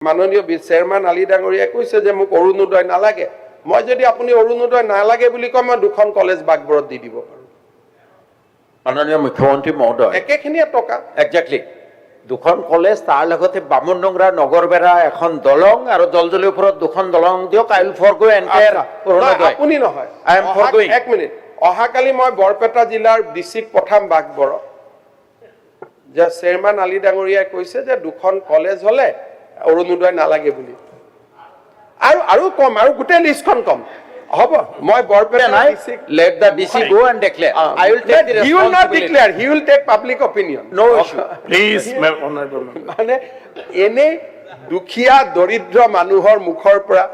মাননীয় চেয়াৰমেন আলী ডাঙৰীয়াই কৈছে যে মোক অৰুণোদয় নালাগে। মই যদি আপুনি অৰুণোদয় নালাগে বুলি কয় মই দুখন কলেজ বাগবৰত দি দিব পাৰো। মাননীয় মুখ্যমন্ত্ৰী মহোদয়, একেখিনিয়ে টকা একজাক্টলি দুখন কলেজ, তাৰ লগতে বামুণডোংৰা নগৰবেৰা এখন দলং আৰু জলজলিৰ ওপৰত দুখন দলং দিয়ক। আই উইল ফৰগো এণ্টায়াৰ অৰুণোদয়। আপুনি নহয়, I am forgoing. এক মিনিট, অহাকালি মই বৰপেটা জিলাৰ ডিচিক পঠাম বাগবৰত যে চেয়াৰমেন আলী ডাঙৰীয়াই কৈছে যে দুখন কলেজ হলে অৰুণোদয় নালাগে বুলি, আৰু কম, আৰু গোটেই লিষ্টখন কম হ'ব। মই Barpeta ডিচিক let the DC go and declare. I will take the he will not responsibility. declare, he will take public opinion. No issue. Please, honorable member. মানে এনে দুখীয়া দৰিদ্ৰ মানুহৰ মুখৰ পৰা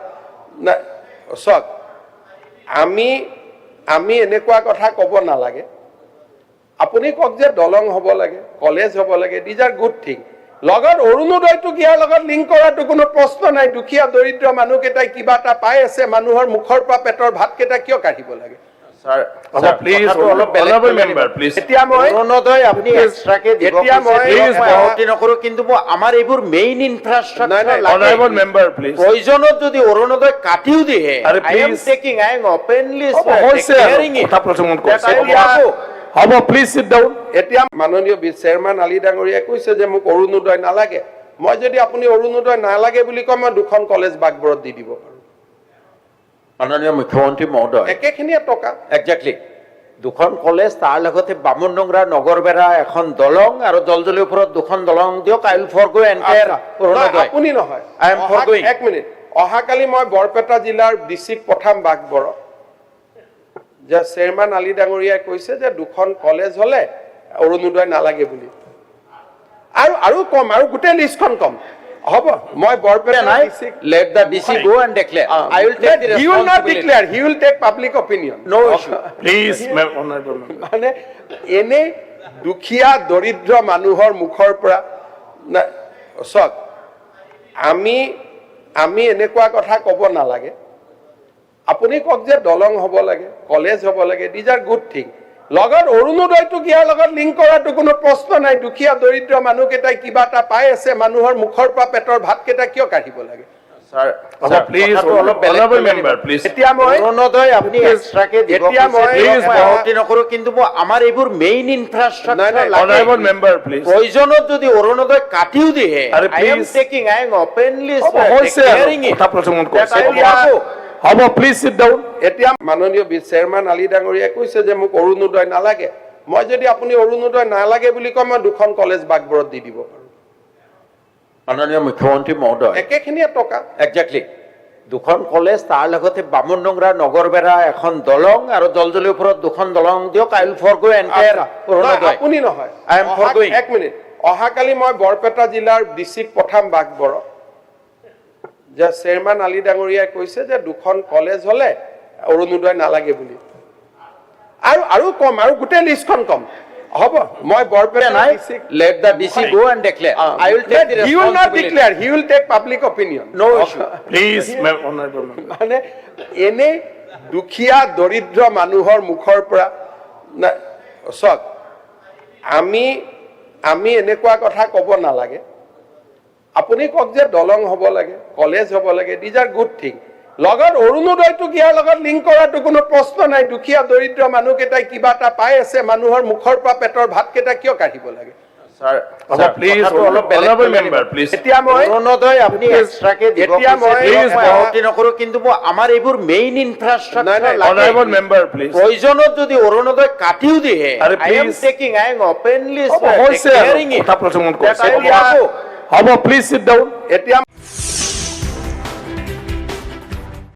চক আমি এনেকুৱা কথা ক'ব নালাগে। আপুনি কওক যে দলং হ'ব লাগে, কলেজ হ'ব লাগে, দিজ আৰ গুড থিং। লগত অৰুণোদয়টো ইয়াৰ লগত লিংক কৰাটো কোনো প্ৰশ্ন নাই। দুখীয়া দৰিদ্ৰ মানুহকেইটাই কিবা এটা পাই আছে, মানুহৰ মুখৰ পৰা পেটৰ ভাতকেইটা কিয় কাঢ়িব লাগে? Sir, please, honorable member, please. এতিয়া মই অৰুণোদয় আপুনি এক্সট্ৰাকে দিব এতিয়া মই please আপত্তি নকৰো, কিন্তু আমাৰ এইবোৰ main infrastructure Honorable member, please. প্ৰয়োজনত যদি অৰুণোদয় কাটিও দিয়ে, আৰে I am please. taking, I am openly হৈছে declaring it. কথা প্ৰসংগ কৰিছে। That I will do. হ'ব, please sit down. এতিয়া মাননীয় চেয়াৰমেন আলী ডাঙৰীয়াই কৈছে যে মোক অৰুণোদয় নালাগে। মই যদি আপুনি অৰুণোদয় নালাগে বুলি কয় মই দুখন কলেজ বাগবৰত দি দিব পাৰো। মাননীয় মুখ্যমন্ত্ৰী মহোদয়, একেখিনিয়ে টকা একজাক্টলি দুখন কলেজ, তাৰ লগতে বামুণডোংৰা নগৰবেৰা এখন দলং আৰু জলজলিৰ ওপৰত দুখন দলং দিয়ক। আই উইল ফৰগো এণ্টায়াৰ অৰুণোদয়। আপুনি নহয়, I am forgoing. এক মিনিট, অহাকালি মই বৰপেটা জিলাৰ ডিচিক পঠাম বাগবৰত যে চেয়াৰমেন আলী ডাঙৰীয়াই কৈছে যে দুখন কলেজ হলে অৰুণোদয় নালাগে বুলি, আৰু কম, আৰু গোটেই লিষ্টখন কম হ'ব। মই Barpeta ডিচিক let the DC go and declare. I will take the he will not responsibility. declare, he will take public opinion. No issue. Please, honorable member. মানে এনে দুখীয়া দৰিদ্ৰ মানুহৰ মুখৰ পৰা চক আমি এনেকুৱা কথা ক'ব নালাগে। আপুনি কওক যে দলং হ'ব লাগে, কলেজ হ'ব লাগে, দিজ আৰ গুড থিং। লগত অৰুণোদয়টো ইয়াৰ লগত লিংক কৰাটো কোনো প্ৰশ্ন নাই। দুখীয়া দৰিদ্ৰ মানুহকেইটাই কিবা এটা পাই আছে, মানুহৰ মুখৰ পৰা পেটৰ ভাতকেইটা কিয় কাঢ়িব লাগে? Sir, please, honorable member, please. এতিয়া মই অৰুণোদয় আপুনি এক্সট্ৰাকে দিব এতিয়া মই please আপত্তি নকৰো, কিন্তু আমাৰ এইবোৰ main infrastructure Honorable member, please. প্ৰয়োজনত যদি অৰুণোদয় কাটিও দিয়ে, আৰে I am please. taking, I am openly হৈছে declaring it. কথা প্ৰসংগ That কৰিছে। I will do. হ'ব, please sit down. এতিয়া মাননীয় চেয়াৰমেন আলী ডাঙৰীয়াই কৈছে যে মোক অৰুণোদয় নালাগে। মই যদি আপুনি অৰুণোদয় নালাগে বুলি কয় মই দুখন কলেজ বাগবৰত দি দিব পাৰো। মাননীয় মুখ্যমন্ত্ৰী মহোদয়, একেখিনিয়ে টকা একজাক্টলি দুখন কলেজ, তাৰ লগতে বামুণডোংৰা নগৰবেৰা এখন দলং আৰু জলজলিৰ ওপৰত দুখন দলং দিয়ক। আই উইল ফৰগো এণ্টায়াৰ অৰুণোদয়। আপুনি নহয়, I am forgoing. এক মিনিট, অহাকালি মই বৰপেটা জিলাৰ ডিচিক পঠাম বাগবৰত যে চেয়াৰমেন আলী ডাঙৰীয়াই কৈছে যে দুখন কলেজ হলে অৰুণোদয় নালাগে বুলি, আৰু কম, আৰু গোটেই লিষ্টখন কম হ'ব। মই Barpeta ডিচিক let the DC go and declare. I will take the he will not responsibility. declare, he will take public opinion. No issue. Please, honorable member. মানে এনে দুখীয়া দৰিদ্ৰ মানুহৰ মুখৰ পৰা চক আমি এনেকুৱা কথা ক'ব নালাগে। আপুনি কওক যে দলং হ'ব লাগে, কলেজ হ'ব লাগে, দিজ আৰ গুড থিং। লগত অৰুণোদয়টো ইয়াৰ লগত লিংক কৰাটো কোনো প্ৰশ্ন নাই। দুখীয়া দৰিদ্ৰ মানুহকেইটাই কিবা এটা পাই আছে, মানুহৰ মুখৰ পৰা পেটৰ ভাতকেইটা কিয় কাঢ়িব লাগে? Sir, please, honorable member, please. এতিয়া মই অৰুণোদয় আপুনি এক্সট্ৰাকে দিব এতিয়া মই please আপত্তি নকৰো, কিন্তু আমাৰ এইবোৰ main infrastructure Honorable member, please. প্ৰয়োজনত যদি অৰুণোদয় কাটিও দিয়ে, আৰে I am please. taking, I am openly হৈছে declaring it. কথা প্ৰসংগ That কৰিছে। I will do. হ'ব, please sit down. এতিয়া